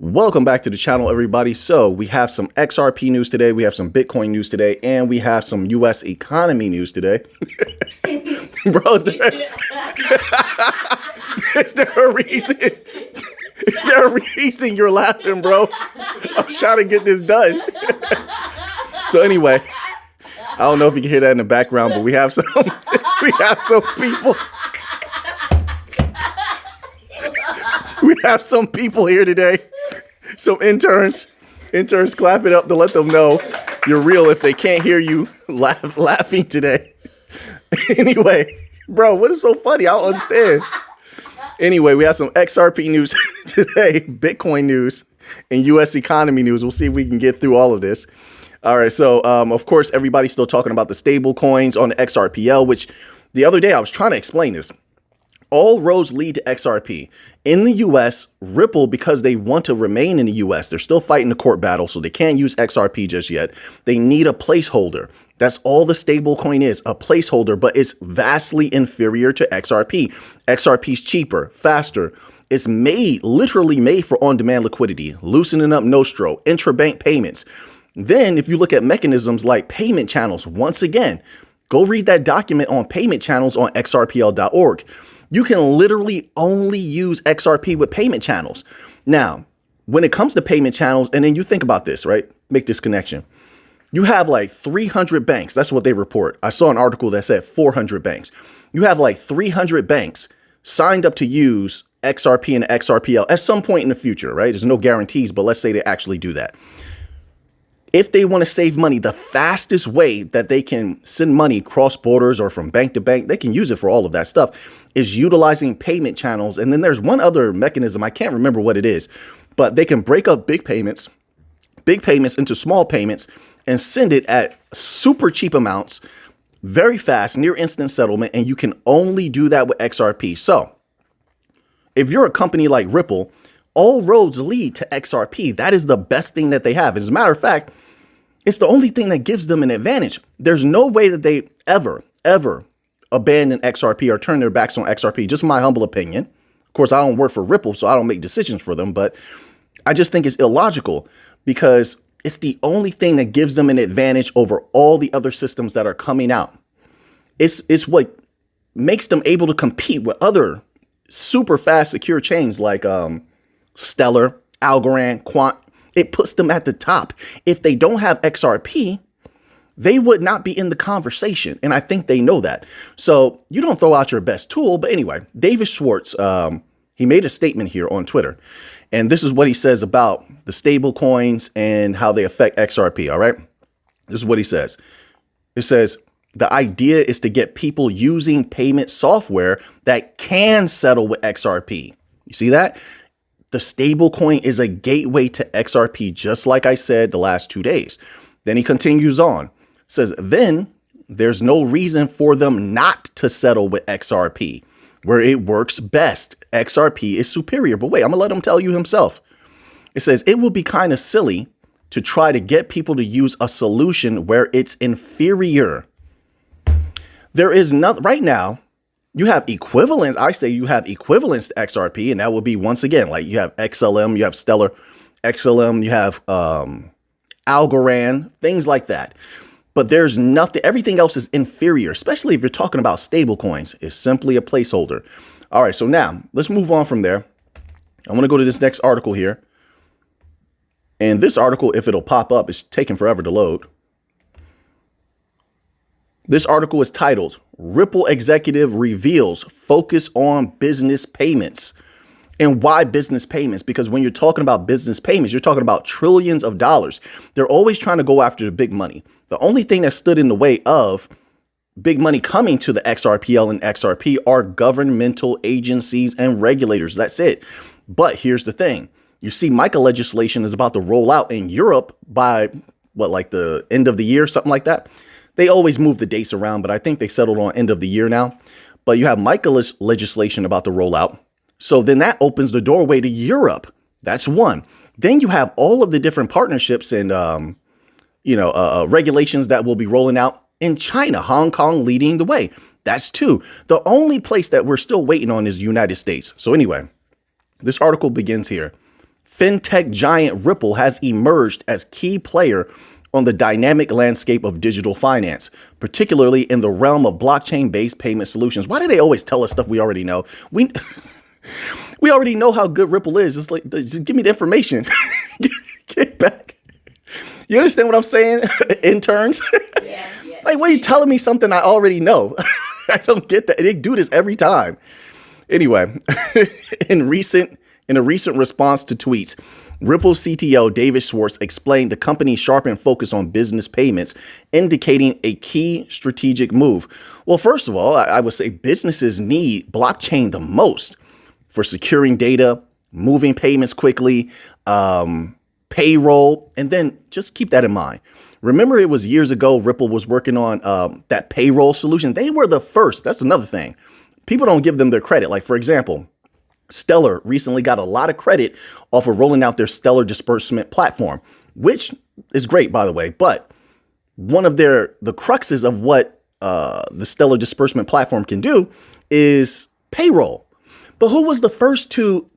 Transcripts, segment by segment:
Welcome back to the channel, everybody. So we have some XRP news today, we have some Bitcoin news today, and we have some US economy news today. Bro, is there a reason? Is there a reason you're laughing, bro? I'm trying to get this done. So anyway, I don't know if you can hear that in the background, but we have some people. We have some people here today. Some interns clap it up to let them know you're real if they can't hear you laughing today. Anyway, bro, what is so funny? I don't understand. Anyway, we have some XRP news today, Bitcoin news, and US economy news. We'll see if we can get through all of this. All right, so of course, everybody's still talking about the stable coins on the XRPL, which the other day I was trying to explain this. All roads lead to XRP. In the US, Ripple, because they want to remain in the US, they're still fighting the court battle, so they can't use XRP just yet. They need a placeholder. That's all the stable coin is, a placeholder, but it's vastly inferior to XRP. XRP's cheaper, faster. It's literally made for on-demand liquidity, loosening up Nostro, intrabank payments. Then if you look at mechanisms like payment channels, once again, go read that document on payment channels on xrpl.org. You can literally only use XRP with payment channels. Now, when it comes to payment channels, and then you think about this, right? Make this connection. You have like 300 banks. That's what they report. I saw an article that said 400 banks. You have like 300 banks signed up to use XRP and XRPL at some point in the future, right? There's no guarantees, but let's say they actually do that. If they want to save money, the fastest way that they can send money cross borders or from bank to bank, they can use it for all of that stuff, is utilizing payment channels. And then there's one other mechanism. I can't remember what it is, but they can break up big payments into small payments and send it at super cheap amounts, very fast, near instant settlement. And you can only do that with XRP. So if you're a company like Ripple, all roads lead to XRP. That is the best thing that they have. As a matter of fact, it's the only thing that gives them an advantage. There's no way that they ever abandon XRP or turn their backs on XRP, just my humble opinion. Of course, I don't work for Ripple, so I don't make decisions for them, but I just think it's illogical because it's the only thing that gives them an advantage over all the other systems that are coming out. It's what makes them able to compete with other super fast, secure chains like Stellar, Algorand, Quant. It puts them at the top. If they don't have XRP, they would not be in the conversation. And I think they know that. So you don't throw out your best tool. But anyway, David Schwartz, he made a statement here on Twitter. And this is what he says about the stable coins and how they affect XRP. All right. This is what he says. It says, the idea is to get people using payment software that can settle with XRP. You see that? The stable coin is a gateway to XRP, just like I said the last 2 days. Then he continues on, says, then there's no reason for them not to settle with XRP, where it works best. XRP is superior. But wait, I'm gonna let him tell you himself. It says it will be kind of silly to try to get people to use a solution where it's inferior. There is nothing right now. You have equivalent. I say you have equivalents to XRP, and that would be, once again, like you have XLM, you have Stellar, XLM, you have Algorand, things like that. But there's nothing. Everything else is inferior, especially if you're talking about stable coins. It's simply a placeholder. All right, so now let's move on from there. I want to go to this next article here. And this article, if it'll pop up, is taking forever to load. This article is titled, Ripple Executive Reveals Focus on Business Payments. And why business payments? Because when you're talking about business payments, you're talking about trillions of dollars. They're always trying to go after the big money. The only thing that stood in the way of big money coming to the XRPL and XRP are governmental agencies and regulators. That's it. But here's the thing. You see, MiCA legislation is about to roll out in Europe by what, like the end of the year, something like that. They always move the dates around, but I think they settled on end of the year now. But you have MiCA legislation about to roll out. So then that opens the doorway to Europe. That's one. Then you have all of the different partnerships and, regulations that will be rolling out in China, Hong Kong leading the way. That's two. The only place that we're still waiting on is the United States. So anyway, this article begins here. fintech giant Ripple has emerged as key player on the dynamic landscape of digital finance, particularly in the realm of blockchain-based payment solutions. Why do they always tell us stuff we already know? We already know how good Ripple is. It's like, just give me the information. Get back. You understand what I'm saying, interns? Yes. Like, why are you telling me something I already know? I don't get that. They do this every time. Anyway, in a recent response to tweets, Ripple CTO David Schwartz explained the company's sharpened focus on business payments, indicating a key strategic move. Well, first of all, I would say businesses need blockchain the most for securing data, moving payments quickly, payroll, and then just keep that in mind. Remember, it was years ago, Ripple was working on that payroll solution. They were the first. That's another thing. People don't give them their credit. Like, for example, Stellar recently got a lot of credit off of rolling out their Stellar disbursement platform, which is great, by the way. But one of the cruxes of what the Stellar disbursement platform can do is payroll. But who was the first to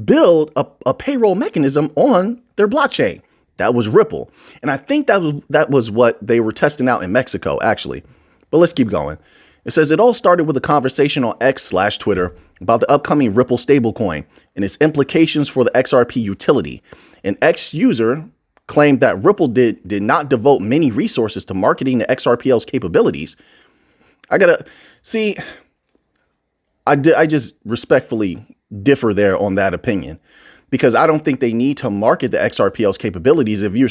build a payroll mechanism on their blockchain? That was Ripple. And I think that was what they were testing out in Mexico, actually. But let's keep going. It says it all started with a conversation on X/Twitter about the upcoming Ripple stablecoin and its implications for the XRP utility. An X user claimed that Ripple did not devote many resources to marketing the XRPL's capabilities. I just respectfully differ there on that opinion, because I don't think they need to market the XRPL's capabilities. If you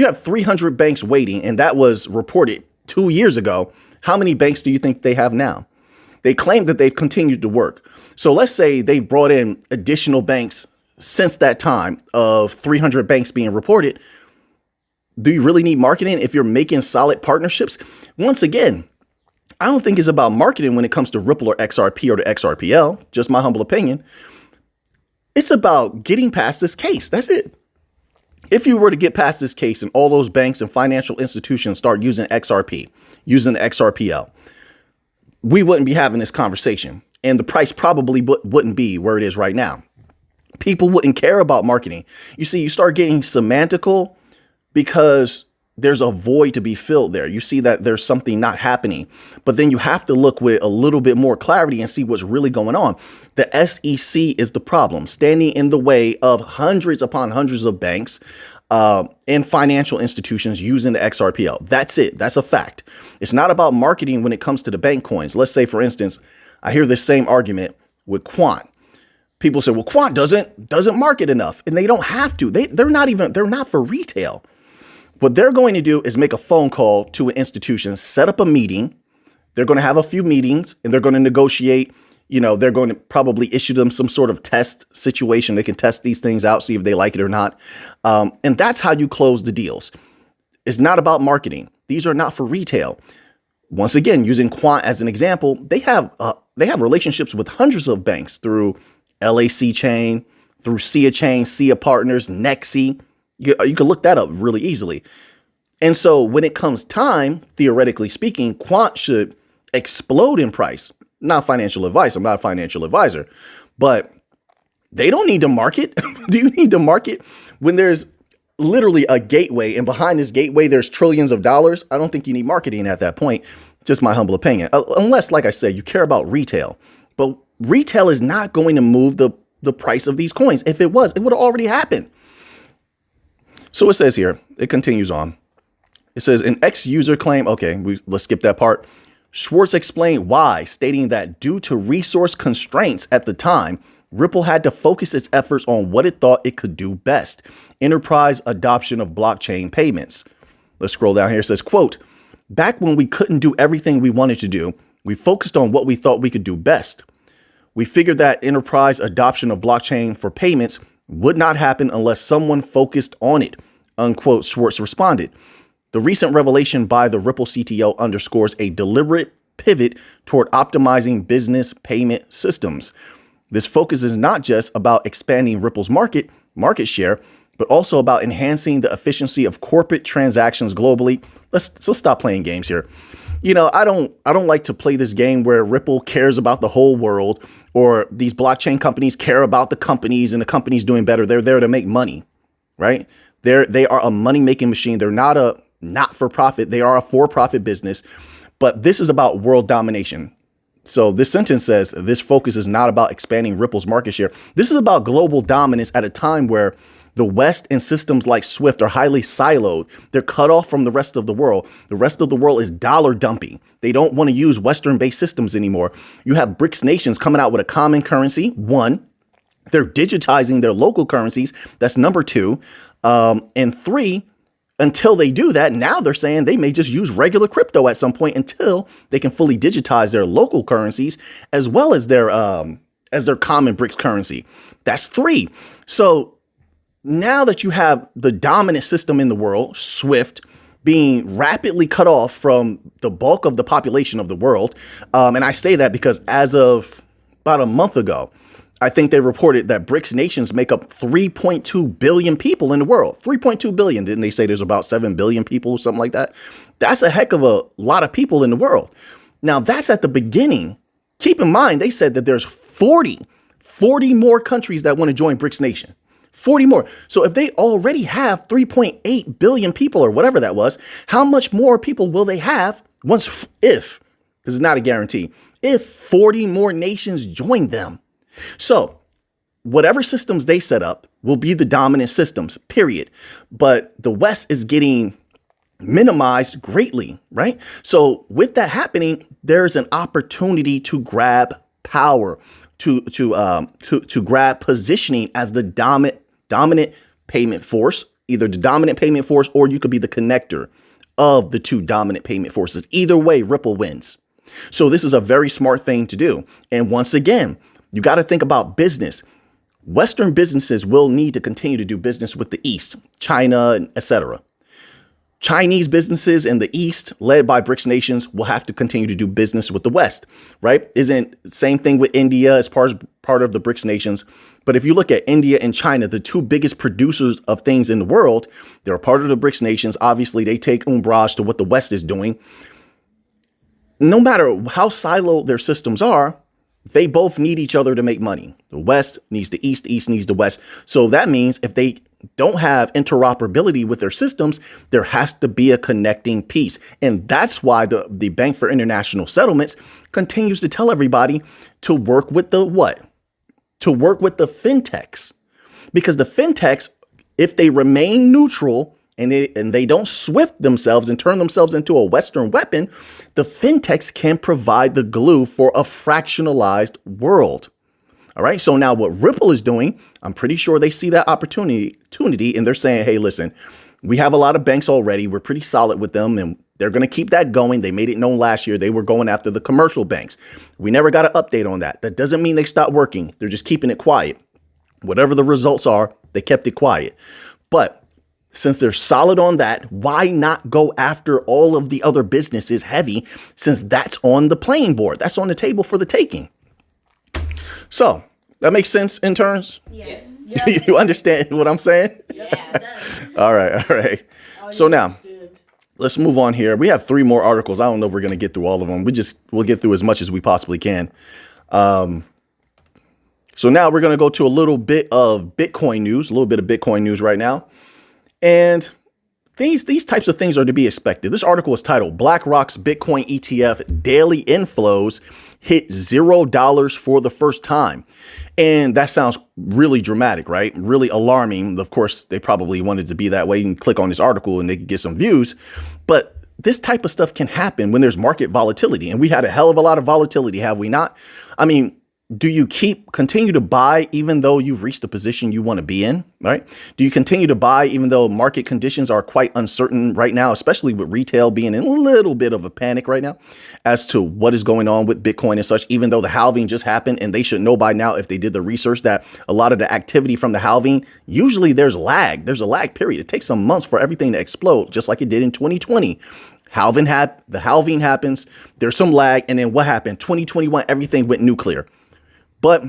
have 300 banks waiting, and that was reported 2 years ago, how many banks do you think they have now? They claim that they've continued to work. So let's say they brought in additional banks since that time of 300 banks being reported. Do you really need marketing if you're making solid partnerships? Once again, I don't think it's about marketing when it comes to Ripple or XRP or the XRPL, just my humble opinion. It's about getting past this case. That's it. If you were to get past this case and all those banks and financial institutions start using XRP, using the XRPL, we wouldn't be having this conversation. And the price probably wouldn't be where it is right now. People wouldn't care about marketing. You see, you start getting semantical because there's a void to be filled there. You see that there's something not happening, but then you have to look with a little bit more clarity and see what's really going on. The SEC is the problem, standing in the way of hundreds upon hundreds of banks and financial institutions using the XRPL. That's it. That's a fact. It's not about marketing when it comes to the bank coins. Let's say, for instance, I hear this same argument with Quant. People say, well, Quant doesn't market enough, and they don't have to. They're not for retail. What they're going to do is make a phone call to an institution, set up a meeting. They're going to have a few meetings and they're going to negotiate. They're going to probably issue them some sort of test situation. They can test these things out, see if they like it or not. And that's how you close the deals. It's not about marketing. These are not for retail. Once again, using Quant as an example, they have relationships with hundreds of banks through LAC Chain, through SIA Chain, SIA Partners, Nexi. You can look that up really easily. And so when it comes time, theoretically speaking, Quant should explode in price. Not financial advice. I'm not a financial advisor, but they don't need to market. Do you need to market when there's literally a gateway and behind this gateway, there's trillions of dollars? I don't think you need marketing at that point. Just my humble opinion. Unless, like I said, you care about retail, but retail is not going to move the price of these coins. If it was, it would have already happened. So it says here, it continues on. It says an ex-user claim. Okay, let's skip that part. Schwartz explained why, stating that due to resource constraints at the time, Ripple had to focus its efforts on what it thought it could do best: enterprise adoption of blockchain payments. Let's scroll down here. It says, quote, back when we couldn't do everything we wanted to do, we focused on what we thought we could do best. We figured that enterprise adoption of blockchain for payments would not happen unless someone focused on it, unquote, Schwartz responded. The recent revelation by the Ripple CTO underscores a deliberate pivot toward optimizing business payment systems. This focus is not just about expanding Ripple's market share, but also about enhancing the efficiency of corporate transactions globally. Let's stop playing games here. I don't like to play this game where Ripple cares about the whole world, or these blockchain companies care about the companies and the companies doing better. They're there to make money, right? They are a money-making machine. They're not a not-for-profit. They are a for-profit business. But this is about world domination. So this sentence says this focus is not about expanding Ripple's market share. This is about global dominance at a time where the West and systems like SWIFT are highly siloed. They're cut off from the rest of the world. The rest of the world is dollar dumping. They don't want to use Western-based systems anymore. You have BRICS nations coming out with a common currency. One, they're digitizing their local currencies. That's number two. And three, until they do that, now they're saying they may just use regular crypto at some point until they can fully digitize their local currencies as well as their common BRICS currency. That's three. So now that you have the dominant system in the world, SWIFT, being rapidly cut off from the bulk of the population of the world, and I say that because as of about a month ago, I think they reported that BRICS nations make up 3.2 billion people in the world. 3.2 billion. Didn't they say there's about 7 billion people or something like that? That's a heck of a lot of people in the world. Now, that's at the beginning. Keep in mind, they said that there's 40 more countries that want to join BRICS Nation. 40 more. So if they already have 3.8 billion people or whatever that was, how much more people will they have because it's not a guarantee, if 40 more nations join them? So whatever systems they set up will be the dominant systems, period. But the West is getting minimized greatly, right? So with that happening, there's an opportunity to grab power, to grab positioning as the dominant payment force, either the dominant payment force, or you could be the connector of the two dominant payment forces. Either way, Ripple wins. So this is a very smart thing to do. And once again, you got to think about business. Western businesses will need to continue to do business with the East, China, etc. Chinese businesses in the East, led by BRICS nations, will have to continue to do business with the West, right? Isn't same thing with India as part of the BRICS nations. But if you look at India and China, the two biggest producers of things in the world, they're a part of the BRICS nations. Obviously, they take umbrage to what the West is doing. No matter how siloed their systems are, they both need each other to make money. The West needs the East needs the West. So that means if they don't have interoperability with their systems, there has to be a connecting piece. And that's why the Bank for International Settlements continues to tell everybody to work with the what? To work with the fintechs. Because the fintechs, if they remain neutral and they don't swift themselves and turn themselves into a Western weapon, the fintechs can provide the glue for a fractionalized world. All right. So now what Ripple is doing, I'm pretty sure they see that opportunity and they're saying, hey, listen, we have a lot of banks already. We're pretty solid with them and they're going to keep that going. They made it known last year. They were going after the commercial banks. We never got an update on that. That doesn't mean they stopped working. They're just keeping it quiet. Whatever the results are, they kept it quiet. But since they're solid on that, why not go after all of the other businesses heavy, since that's on the playing board? That's on the table for the taking. So that makes sense, interns? Yes. You understand what I'm saying? Yes, it does. All right. So now let's move on here. We have 3 more articles. I don't know if we're going to get through all of them. We'll get through as much as we possibly can. So now we're going to go to a little bit of Bitcoin news right now. And these types of things are to be expected. This article is titled BlackRock's Bitcoin ETF Daily Inflows Hit $0 for the first time. And that sounds really dramatic, right? Really alarming. Of course, they probably wanted to be that way. You can click on this article and they can get some views. But this type of stuff can happen when there's market volatility. And we had a hell of a lot of volatility, have we not? I mean, do you continue to buy even though you've reached the position you want to be in, right? Do you continue to buy even though market conditions are quite uncertain right now, especially with retail being in a little bit of a panic right now as to what is going on with Bitcoin and such, even though the halving just happened and they should know by now if they did the research that a lot of the activity from the halving, usually there's a lag period. It takes some months for everything to explode, just like it did in 2020. The halving happens, there's some lag, and then what happened? 2021, everything went nuclear. But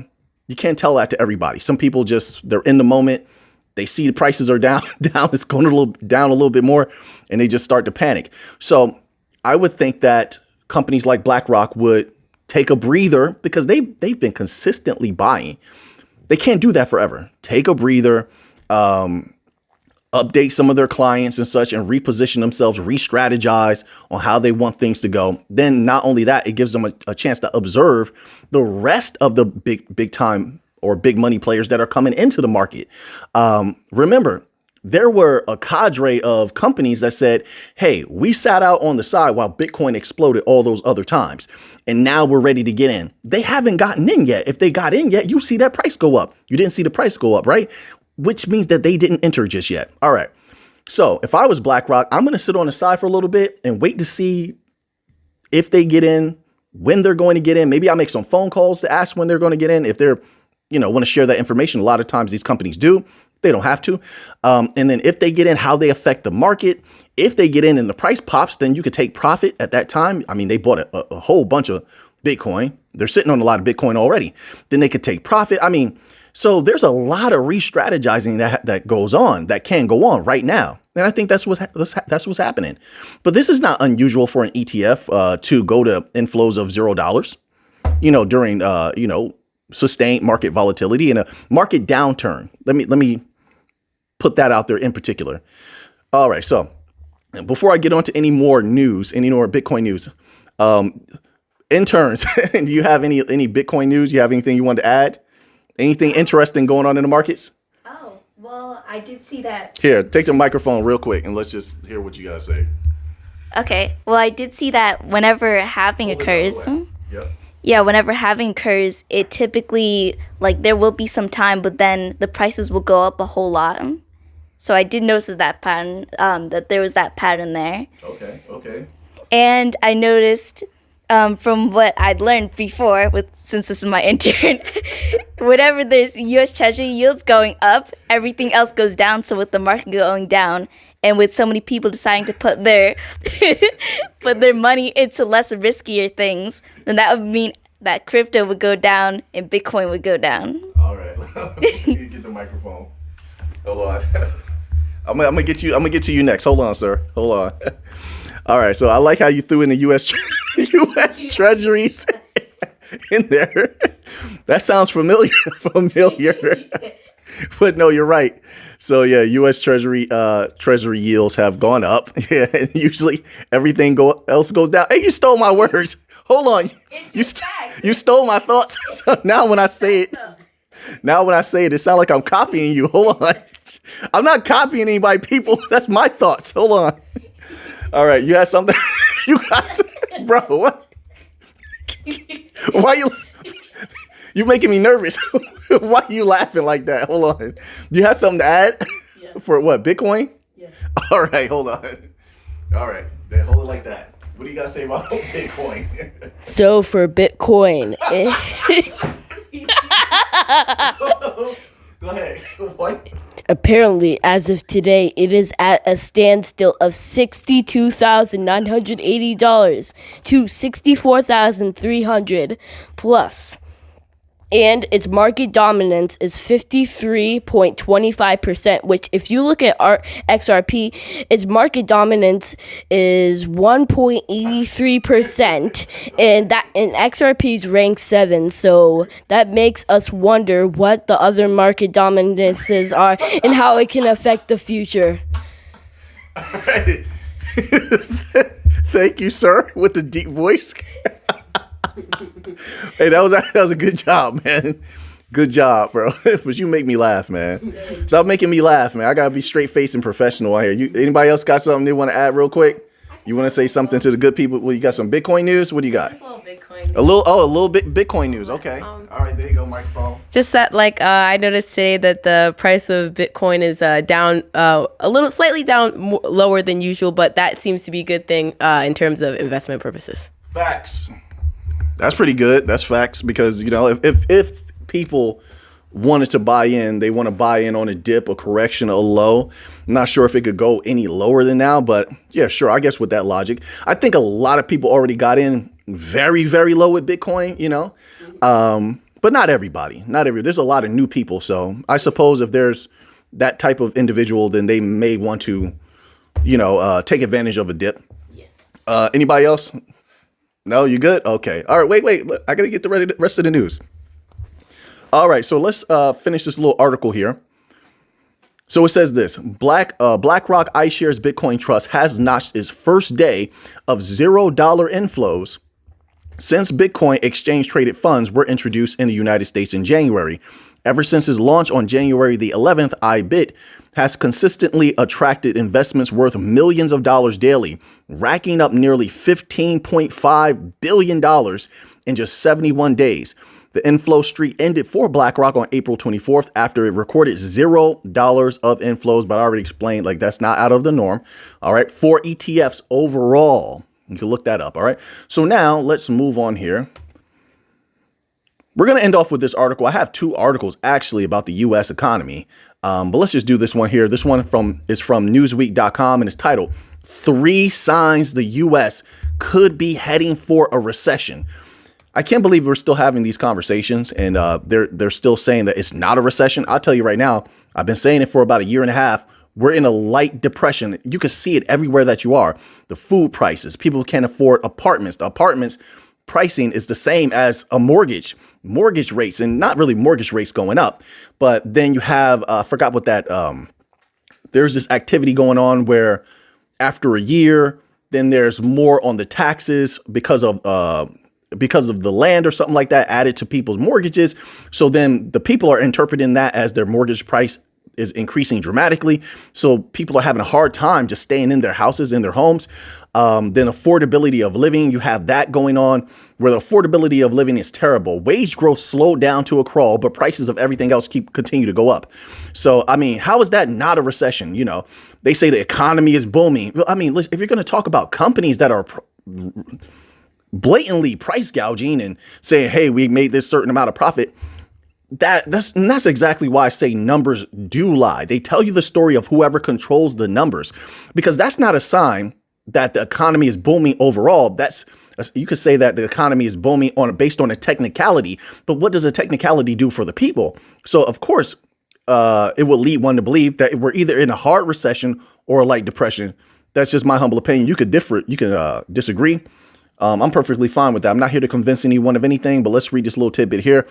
you can't tell that to everybody. Some people they're in the moment. They see the prices are down, it's going down a little bit more, and they just start to panic. So I would think that companies like BlackRock would take a breather because they've been consistently buying. They can't do that forever. Take a breather, update some of their clients and such, and reposition themselves, re-strategize on how they want things to go. Then not only that, it gives them a chance to observe the rest of the big time or big money players that are coming into the market. Remember, there were a cadre of companies that said, hey, we sat out on the side while Bitcoin exploded all those other times, and now we're ready to get in. They haven't gotten in yet. If they got in yet, you see that price go up. You didn't see the price go up, right? Which means that they didn't enter just yet. All right. So if I was BlackRock, I'm going to sit on the side for a little bit and wait to see if they get in, when they're going to get in. Maybe I'll make some phone calls to ask when they're going to get in. If they're, want to share that information. A lot of times these companies do. They don't have to. And then if they get in, how they affect the market. If they get in and the price pops, then you could take profit at that time. I mean, they bought a whole bunch of Bitcoin. They're sitting on a lot of Bitcoin already. Then they could take profit. I mean, so there's a lot of re-strategizing that goes on, that can go on right now. And I think that's what's happening. But this is not unusual for an ETF to go to inflows of $0, during, sustained market volatility and a market downturn. Let me put that out there in particular. All right. So before I get on to any more Bitcoin news, interns, do you have any Bitcoin news? You have anything you want to add? Anything interesting going on in the markets? Oh, well, I did see that. Here, take the microphone real quick and let's just hear what you guys say. Okay. Well, I did see that whenever halving occurs. Yep. Yeah, whenever halving occurs, it typically, there will be some time, but then the prices will go up a whole lot. So I did notice that pattern, that there was that pattern there. Okay. And I noticed from what I'd learned before, since this is my intern, whenever there's U.S. Treasury yields going up, everything else goes down. So with the market going down, and with so many people deciding to put their money into less riskier things, then that would mean that crypto would go down and Bitcoin would go down. All right, you get the microphone. Hold on. I'm gonna get to you next. Hold on, sir. Hold on. All right. So I like how you threw in the U.S. Treasuries in there. That sounds familiar. But no, you're right. So yeah, U.S. Treasury yields have gone up. Yeah, and usually everything else goes down. Hey, you stole my words. Hold on. You stole my thoughts. So now when I say it, it sounds like I'm copying you. Hold on. I'm not copying anybody, people. That's my thoughts. Hold on. All right, you had something. You guys, bro. What? Why you making me nervous? Why are you laughing like that? Hold on. You have something to add? Yeah. For what, Bitcoin? Yeah. All right, hold on. All right, then hold it like that. What do you guys say about Bitcoin? So for Bitcoin. Go ahead. What? Apparently, as of today, it is at a standstill of $62,980 to $64,300 plus. And its market dominance is 53.25%, which if you look at our XRP, its market dominance is 1.83%, and XRP is ranked 7. So that makes us wonder what the other market dominances are and how it can affect the future. All right. Thank you, sir, with the deep voice. Hey, that was a good job, man. Good job, bro. But you make me laugh, man. Stop making me laugh, man. I gotta be straight faced and professional out here. Anybody else got something they want to add real quick? You want to say something to the good people? Well, you got some Bitcoin news? What do you got? Just a little Bitcoin news. A little bit Bitcoin news. Okay. All right, there you go, microphone. Just that, I noticed today that the price of Bitcoin is down slightly down lower than usual, but that seems to be a good thing in terms of investment purposes. Facts. That's pretty good. That's facts because, if people wanted to buy in, they want to buy in on a dip, a correction, a low. I'm not sure if it could go any lower than now, but yeah, sure. I guess with that logic, I think a lot of people already got in very, very low with Bitcoin, but not everybody. There's a lot of new people. So I suppose if there's that type of individual, then they may want to, take advantage of a dip. Yes. Anybody else? No, you good? Okay. All right. Wait. Look, I got to get the rest of the news. All right. So let's finish this little article here. So it says this: BlackRock iShares Bitcoin Trust has notched its first day of $0 inflows since Bitcoin exchange traded funds were introduced in the United States in January. Ever since its launch on January the 11th, IBIT has consistently attracted investments worth millions of dollars daily, racking up nearly $15.5 billion in just 71 days. The inflow streak ended for BlackRock on April 24th after it recorded $0 of inflows, but I already explained, like, that's not out of the norm. All right, for ETFs overall. You can look that up. All right, so now let's move on here. We're going to end off with this article. I have two articles actually about the U.S. economy, but let's just do this one here. This one is from Newsweek.com and it's titled 3 Signs the U.S. Could Be Heading for a Recession. I can't believe we're still having these conversations and they're still saying that it's not a recession. I'll tell you right now, I've been saying it for about a year and a half. We're in a light depression. You can see it everywhere that you are. The food prices, people can't afford apartments. The apartments pricing is the same as a mortgage rates, and not really mortgage rates going up. But then you have, I forgot what that, there's this activity going on where after a year, then there's more on the taxes because of the land or something like that added to people's mortgages. So then the people are interpreting that as their mortgage price is increasing dramatically. So people are having a hard time just staying in their houses, in their homes. Then affordability of living, you have that going on where the affordability of living is terrible. Wage growth slowed down to a crawl, but prices of everything else continue to go up. So, I mean, how is that not a recession? You know, they say the economy is booming. I mean, if you're going to talk about companies that are blatantly price gouging and saying, hey, we made this certain amount of profit, that's exactly why I say numbers do lie. They tell you the story of whoever controls the numbers, because that's not a sign that the economy is booming overall. You could say that the economy is booming based on a technicality, but what does a technicality do for the people? So of course, it will lead one to believe that we're either in a hard recession or a light depression. That's just my humble opinion. You could disagree. I'm perfectly fine with that. I'm not here to convince anyone of anything, but let's read this little tidbit here.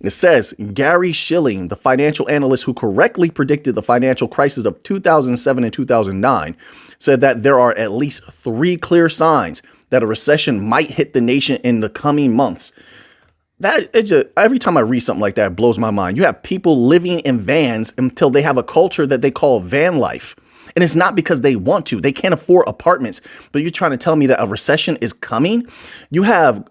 It says, Gary Shilling, the financial analyst who correctly predicted the financial crisis of 2007 and 2009, said that there are at least 3 clear signs that a recession might hit the nation in the coming months. Every time I read something like that, it blows my mind. You have people living in vans until they have a culture that they call van life. And it's not because they want to. They can't afford apartments. But you're trying to tell me that a recession is coming? You have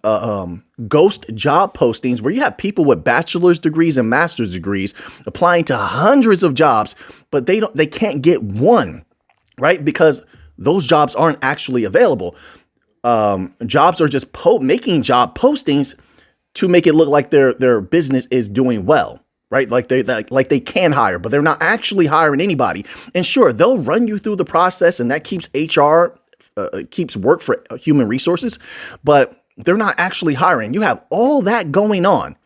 ghost job postings where you have people with bachelor's degrees and master's degrees applying to hundreds of jobs, but they can't get one, right? Because those jobs aren't actually available. Jobs are just making job postings to make it look like their business is doing well. Right? Like they can hire, but they're not actually hiring anybody. And sure, they'll run you through the process and that keeps HR, keeps work for human resources, but they're not actually hiring. You have all that going on,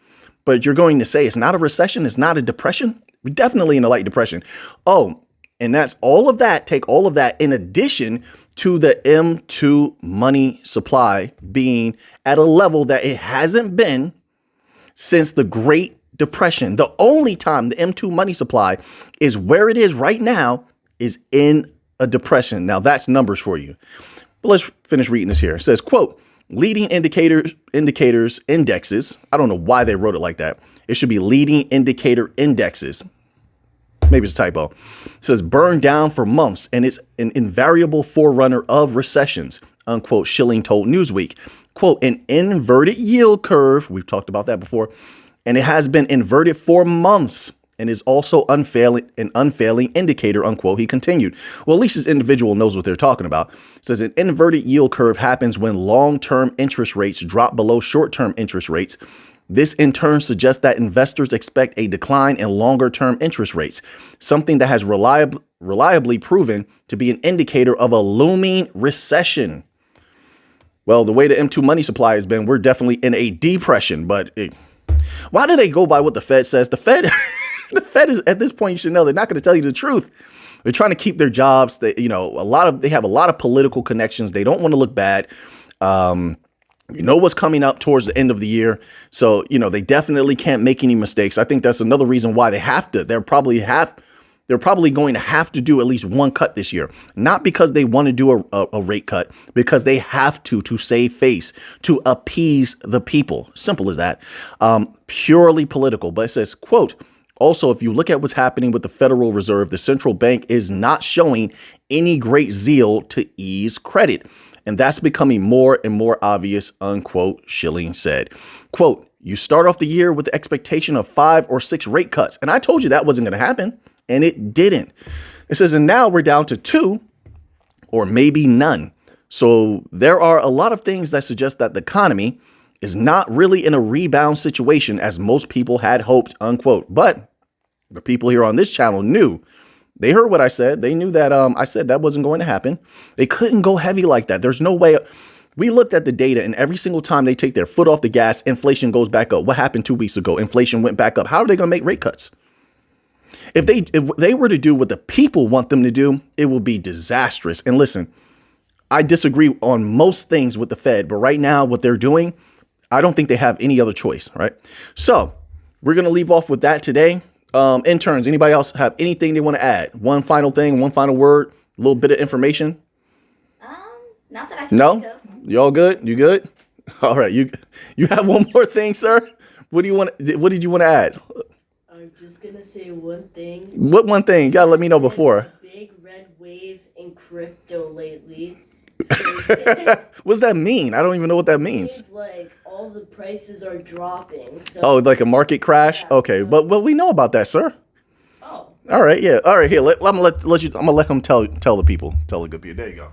but you're going to say it's not a recession. It's not a depression. We're definitely in a light depression. Oh, and that's all of that. Take all of that in addition to the M2 money supply being at a level that it hasn't been since the Great Depression. The only time the M2 money supply is where it is right now is in a depression. Now that's numbers for you. But let's finish reading this here. It says, quote, leading indicators, indexes. I don't know why they wrote it like that. It should be leading indicator indexes. Maybe it's a typo. It says burn down for months and it's an invariable forerunner of recessions, unquote, Shilling told Newsweek. Quote, an inverted yield curve. We've talked about that before. And it has been inverted for months and is also an unfailing indicator, unquote, he continued. Well, at least this individual knows what they're talking about. It says an inverted yield curve happens when long-term interest rates drop below short-term interest rates. This in turn suggests that investors expect a decline in longer-term interest rates, something that has reliably proven to be an indicator of a looming recession. Well, the way the M2 money supply has been, we're definitely in a depression, but why do they go by what the Fed says? The Fed is, at this point, you should know, they're not going to tell you the truth. They're trying to keep their jobs. They have a lot of political connections. They don't want to look bad. You know what's coming up towards the end of the year. So, they definitely can't make any mistakes. I think that's another reason why they have to. They're probably going to have to do at least one cut this year. Not because they want to do a rate cut, because they have to save face, to appease the people. Simple as that. Purely political. But it says, quote, also, if you look at what's happening with the Federal Reserve, the central bank is not showing any great zeal to ease credit. And that's becoming more and more obvious, unquote, Schilling said. Quote, you start off the year with the expectation of 5 or 6 rate cuts. And I told you that wasn't going to happen. And it didn't. It says, and now we're down to 2 or maybe none. So there are a lot of things that suggest that the economy is not really in a rebound situation as most people had hoped, unquote. But the people here on this channel knew. They heard what I said. They knew that I said that wasn't going to happen. They couldn't go heavy like that. There's no way. We looked at the data, and every single time they take their foot off the gas, inflation goes back up. What happened 2 weeks ago? Inflation went back up. How are they going to make rate cuts? If they were to do what the people want them to do, it will be disastrous. And listen, I disagree on most things with the Fed, but right now what they're doing, I don't think they have any other choice, right? So we're going to leave off with that today. Interns, anybody else have anything they want to add? One final thing, one final word, a little bit of information? Not that I can think of. You all good? You good? All right. You have one more thing, sir? What did you want to add? I'm just going to say one thing. What one thing? You got to let me know before. Big red wave in crypto lately. What does that mean? I don't even know what that means. It's like all the prices are dropping. So Oh, like a market crash? Yeah, Okay, but we know about that, sir. oh, All right, yeah. All right, here. I'm gonna let him tell the people. Tell the good people. There you go.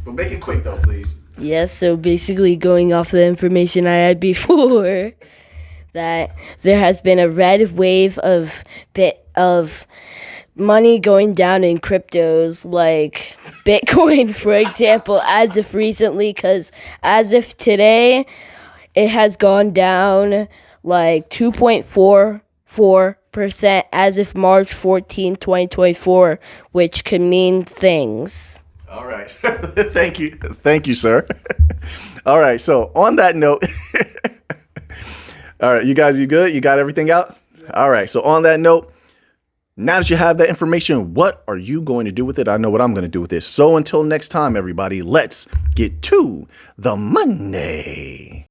But make it quick though, please. yes. So basically, going off the information I had before, that there has been a red wave of money going down in cryptos, like Bitcoin, for example, as of recently, because as of today, it has gone down like 2.44% as of March 14, 2024, which could mean things. All right. Thank you, sir. All right. So on that note, all right, you guys, you good? You got everything out? All right. So on that note, now that you have that information, what are you going to do with it? I know what I'm going to do with this. So until next time, everybody, let's get to the money.